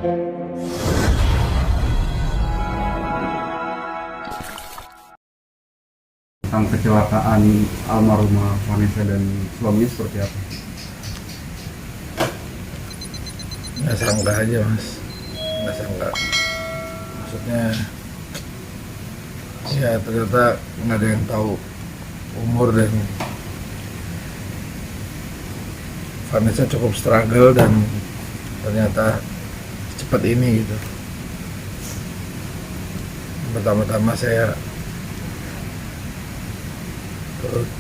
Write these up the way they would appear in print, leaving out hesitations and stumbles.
Tentang kecelakaan almarhumah Vanessa dan suaminya seperti apa? Nggak sangka aja mas, nggak sangka. Maksudnya ya ternyata nggak ada yang tahu umur, dan Vanessa cukup struggle dan ternyata cepat ini gitu. Pertama-tama saya turut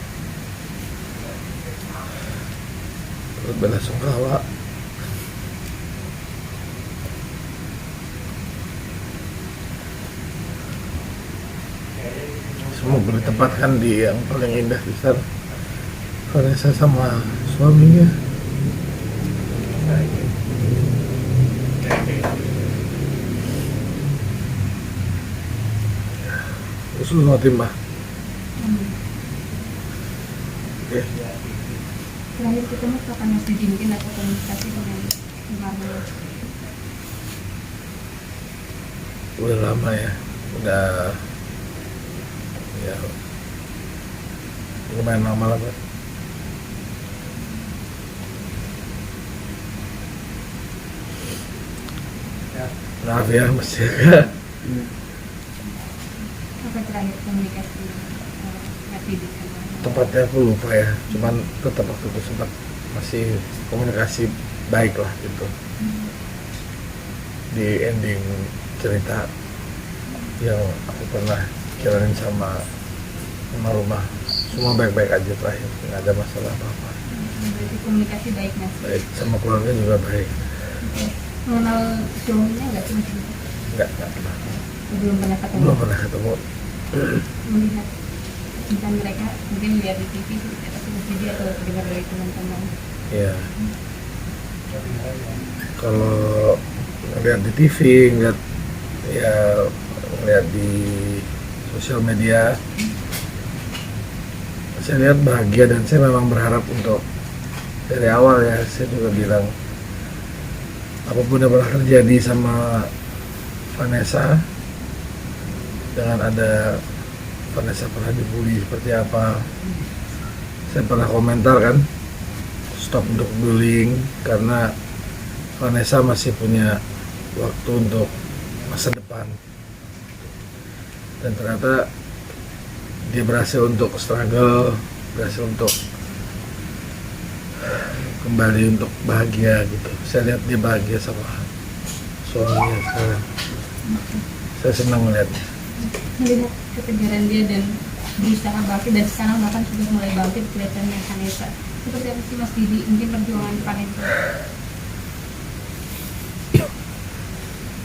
belasungkawa. Semoga ditempatkan di yang paling indah di sana Vanessa sama suaminya. Usul timah. Oke. Terakhir ketemu kapan Mas Didi, mungkin ada komunikasi dengan keluarga? Udah lama ya, udah ya lumayan lama lah Pak. Maaf ya Mas Jaka. Apa terakhir komunikasi Mas Didi sama? Tempatnya aku lupa ya, cuman tetap waktu itu sempat masih komunikasi baik lah gitu. Di ending cerita yang aku pernah jalanin sama rumah, semua baik-baik aja terakhir, nggak ada masalah apa-apa. Berarti komunikasi baik Mas? Baik, sama keluarga juga baik. Mengenal suaminya nggak sih Mas? Nggak pernah. Belum pernah ketemu? Belum pernah ketemu. Melihat tentang mereka, mungkin lihat di TV atau Mas Didi atau dengar dari teman-teman? Iya. Kalau ngeliat di TV, ngeliat di sosial media, saya lihat bahagia, dan saya memang berharap untuk dari awal ya, saya juga bilang apapun yang pernah terjadi sama Vanessa, dengan ada Vanessa pernah dibully seperti apa, saya pernah komentar kan, stop untuk bullying karena Vanessa masih punya waktu untuk masa depan, dan ternyata dia berhasil untuk struggle, berhasil untuk kembali untuk bahagia gitu. Saya lihat dia bahagia sama suaminya sekarang. Saya senang melihatnya. Melihat ketegaran dia dan berusaha bangkit, dan sekarang bahkan sudah mulai bangkit kelihatannya Vanessa. Seperti apa sih Mas Didi mungkin perjuangan Vanessa?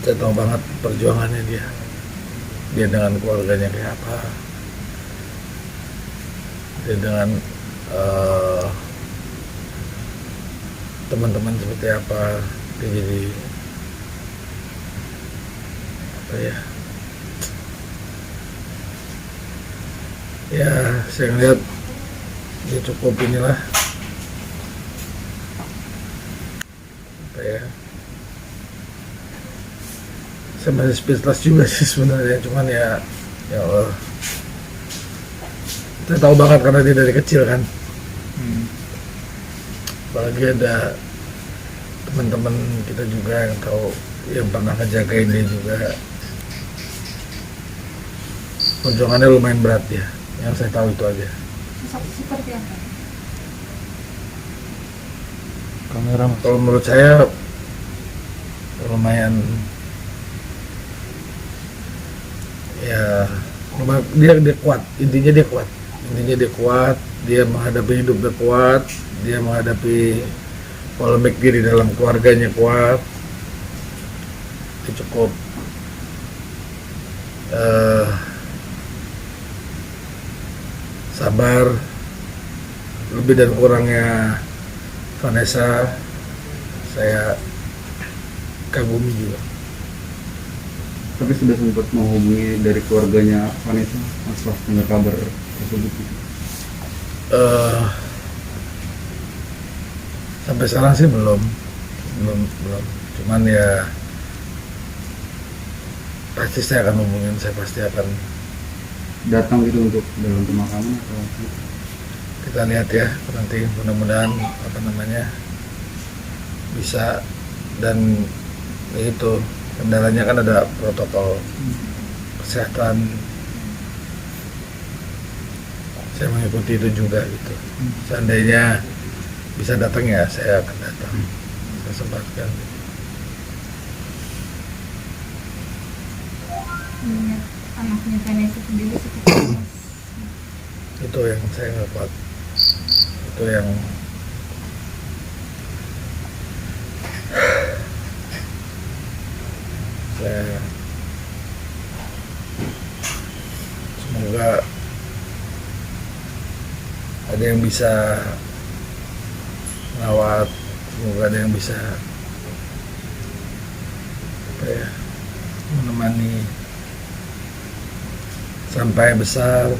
Saya tahu banget perjuangannya dia dengan keluarganya kayak apa, dia dengan teman-teman seperti apa, dia jadi apa ya, saya ngeliat dia cukup inilah apa ya, saya masih speechless juga sih sebenarnya, cuman ya Allah, saya tahu banget karena dia dari kecil kan. Apalagi ada teman-teman kita juga yang tahu, yang pernah ngejagain dia juga. Perjuangannya lumayan berat ya, yang saya tahu itu aja. Seperti apa? Kamera Mas. Kalau menurut saya lumayan ya, dia kuat, intinya dia kuat, dia menghadapi hidup dia kuat, dia menghadapi polemik dia di dalam keluarganya kuat, dia cukup sabar. Lebih dan kurangnya Vanessa saya kagumi juga. Tapi sudah sempat menghubungi dari keluarganya Vanessa setelah dengar kabar tersebut? Sampai sekarang sih belum. Cuman ya pasti saya akan hubungin, saya pasti akan. datang gitu untuk dalam pemakaman atau Kita lihat ya nanti, mudah-mudahan apa namanya bisa. Dan itu kendalanya kan ada protokol kesehatan, saya mengikuti itu juga gitu. Seandainya bisa datang ya saya akan datang, saya sempatkan. Mengingat anaknya Vanessa sendiri seperti apa? Itu yang saya nggak kuat, itu yang saya semoga ada yang bisa merawat, semoga ada yang bisa apa ya, menemani sampai besar,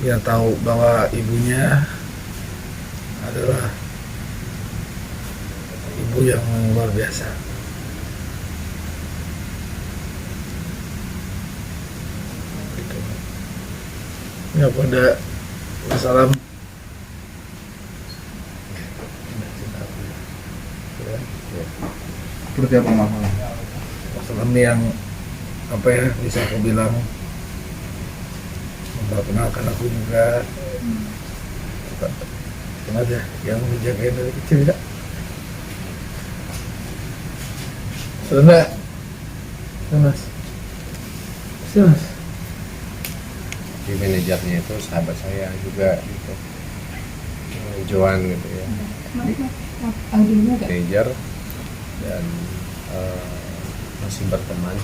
biar tahu bahwa ibunya adalah ibu yang luar biasa. Gitu. Ya pada salam. seperti apa masalah? Salam yang apa ya, bisa aku bilang memperkenalkan aku juga. Kan aja yang menjagain dari kecil ya. Sudah, Mas. Mas. Di manajernya itu sahabat saya juga gitu, Joan gitu ya, Audionya gak? manajer dan masih berteman.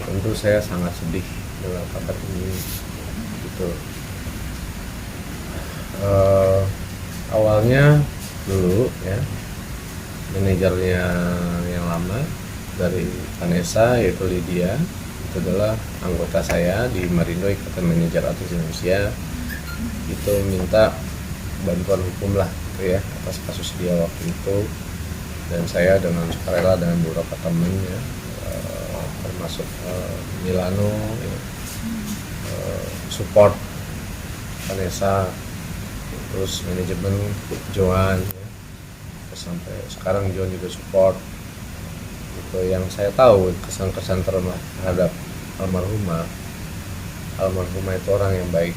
Tentu saya sangat sedih dengan kabar ini gitu. Awalnya dulu ya, manajernya yang lama dari Vanessa yaitu Lydia, itu adalah anggota saya di Marindo Ikatan Manajer Artis Indonesia, itu minta bantuan hukum lah gitu ya atas kasus dia waktu itu, dan saya dengan sukarela dengan beberapa teman ya, termasuk Milano ya, support Vanessa, terus manajemen Joan ya, terus sampai sekarang Joan juga support. Itu yang saya tahu kesan-kesan terhadap almarhumah itu orang yang baik.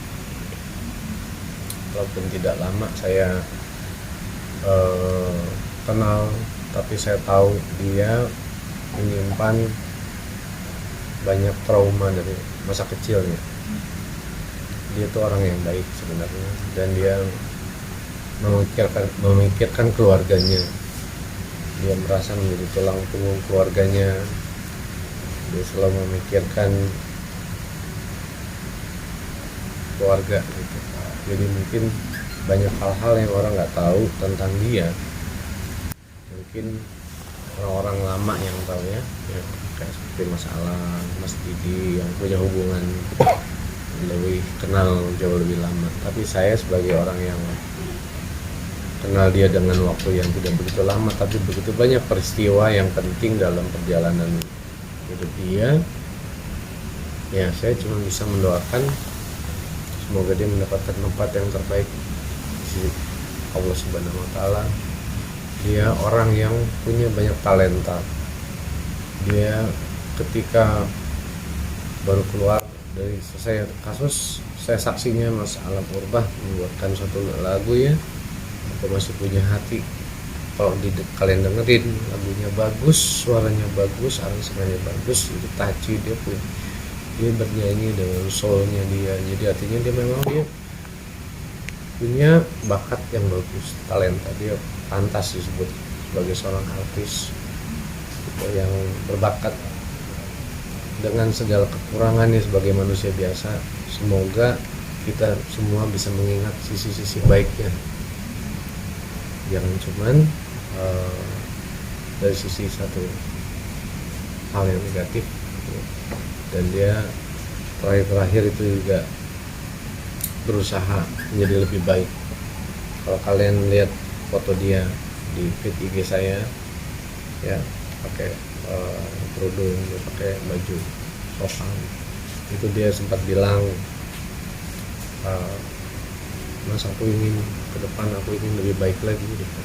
Walaupun tidak lama saya kenal, tapi saya tahu dia menyimpan banyak trauma dari masa kecilnya. Dia itu orang yang baik sebenarnya, dan dia memikirkan keluarganya. Dia merasa menjadi tulang punggung keluarganya. Dia selalu memikirkan keluarga gitu. Jadi mungkin banyak hal-hal yang orang nggak tahu tentang dia. Mungkin orang-orang lama yang tahu ya kayak seperti Mas Alan, Mas Didi yang punya hubungan lebih kenal jauh lebih lama. Tapi saya sebagai orang yang kenal dia dengan waktu yang tidak begitu lama, tapi begitu banyak peristiwa yang penting dalam perjalanan hidup dia. Ya saya cuma bisa mendoakan semoga dia mendapatkan tempat yang terbaik di Allah Subhanahu Wa Taala. Dia orang yang punya banyak talenta. Dia ketika baru keluar dari selesai kasus, saya saksinya Mas Alam Purbah membuatkan suatu lagu ya, Aku Masih Punya Hati. Kalau kalian dengerin, lagunya bagus, suaranya bagus, aransemennya bagus, itu touchy, dia bernyanyi dengan soulnya dia. Jadi artinya dia memang dia punya bakat yang bagus, talenta. Dia pantas disebut sebagai seorang artis yang berbakat dengan segala kekurangannya sebagai manusia biasa. Semoga kita semua bisa mengingat sisi-sisi baiknya, jangan cuman dari sisi satu hal yang negatif. Dan dia terakhir itu juga berusaha menjadi lebih baik. Kalau kalian lihat foto dia di feed IG saya ya, pakai kerudung, dia pakai baju sopan. Itu dia sempat bilang, Mas, aku ingin ke depan, aku ingin lebih baik lagi gitu.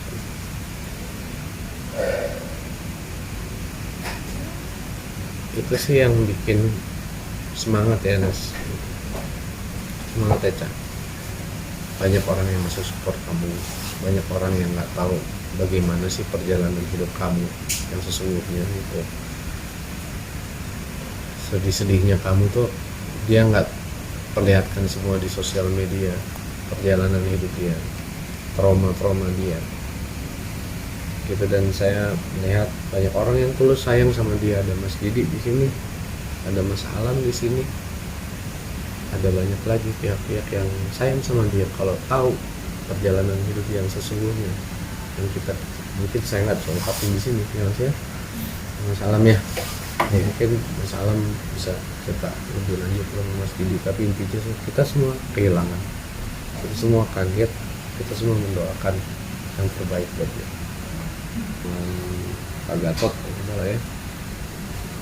Itu sih yang bikin semangat ya, Nas. Semangat ya, Cak. Banyak orang yang masih support kamu, banyak orang yang nggak tahu bagaimana sih perjalanan hidup kamu yang sesungguhnya gitu. Sedih-sedihnya kamu tuh dia nggak perlihatkan semua di sosial media, perjalanan hidup dia, trauma-trauma dia gitu. Dan saya melihat banyak orang yang tulus sayang sama dia. Ada Mas Didi di sini, ada Mas Alam di sini, ada banyak lagi pihak-pihak yang sayang sama dia kalau tahu perjalanan hidup yang sesungguhnya, yang kita mungkin saya nggak bisa ungkapin di sini ya Mas ya. Mas Alam ya, mungkin Mas Alam bisa cerita lebih lanjut sama Mas Didi, tapi intinya kita semua kehilangan, kita semua kaget, kita semua mendoakan yang terbaik buat dia. Pak Gatot ya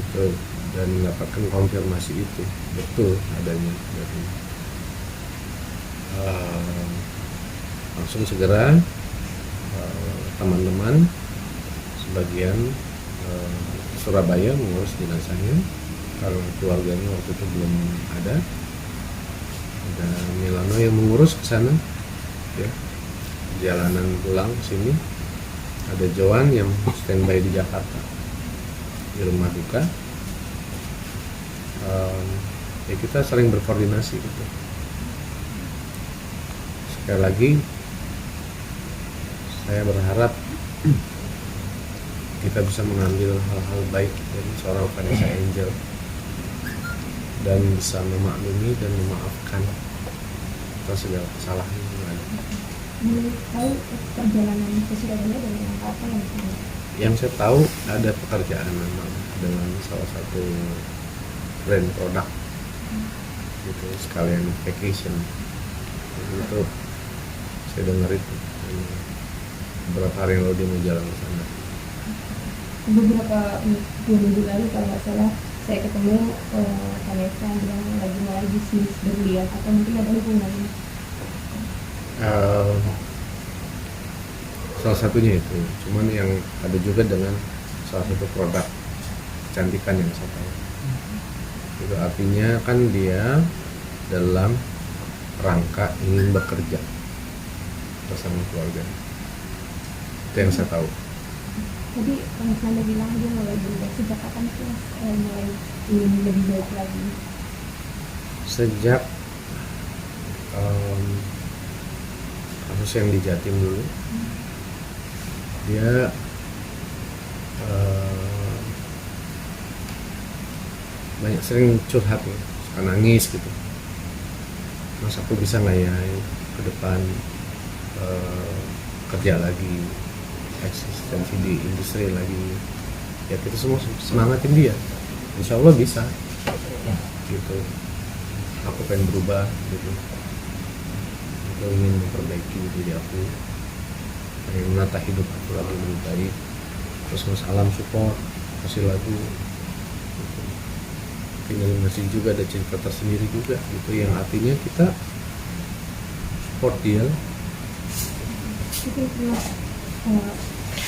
itu, dan mendapatkan konfirmasi itu betul adanya dari langsung segera teman-teman sebagian Surabaya mengurus jenazahnya karena keluarganya waktu itu belum ada Milano yang mengurus ke sana ya, jalanan pulang sini. Ada Joan yang standby di Jakarta di rumah duka. Ya kita sering berkoordinasi gitu. Sekali lagi saya berharap kita bisa mengambil hal-hal baik dari seorang Vanessa Angel dan bisa memaklumi dan memaafkan atas segala kesalahan yang ada. Menurut tahu perjalanan ke Surabaya dari apa yang sama? Yang saya tahu ada pekerjaan memang dengan salah satu brand produk gitu, sekalian vacation itu saya dengar itu beberapa hari yang lalu dia mau jalan ke sana. Beberapa 2 minggu lalu kalau nggak salah saya ketemu Vanessa bilang lagi mulai bisnis berlian, atau mungkin ada hubungannya? Salah satunya itu, cuman yang ada juga dengan salah satu produk kecantikan yang saya tahu. Itu artinya kan dia dalam rangka ingin bekerja bersama keluarga. Itu yang saya tahu. Tadi Mas Nanda bilang dia mulai berubah, sejak kapan sih mulai ingin lebih baik lagi? Sejak kasus yang di Jatim dulu, dia banyak sering curhat ya, suka nangis gitu. Mas, aku bisa nggak ya ke depan kerja lagi, eksistensi di industri lagi. Ya kita semua semangatin dia, insya Allah bisa gitu. Aku pengen berubah gitu, aku ingin memperbaiki diri aku, pengen menata hidup aku lagi lebih baik. Terus Mas Alam support, kasih lagu gitu. Tinggal masih juga ada cerita tersendiri juga gitu, yang artinya kita support dia. Itu pernah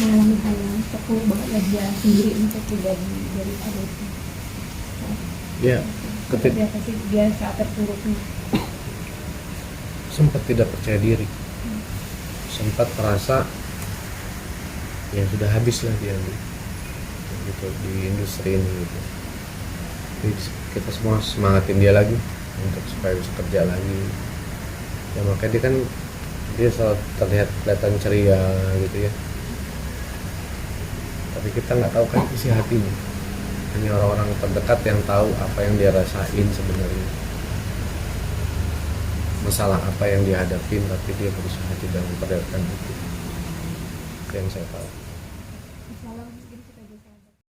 mengalami hal yang terpuruk banget ya dia sendiri untuk pribadi dari hal itu. Ya, Seperti apa sih dia saat terpuruknya? sempat tidak percaya diri, sempat merasa ya sudah habis lah dia gitu di industri ini gitu. Jadi kita semua semangatin dia lagi untuk supaya bisa kerja lagi. Ya makanya dia kan dia selalu terlihat kelihatan ceria gitu ya. Tapi kita nggak tahu kan isi hatinya. Hanya orang-orang terdekat yang tahu apa yang dia rasain sebenarnya. Masalah apa yang dihadapin, tapi dia berusaha tidak memperlihatkan itu. Yang saya tahu.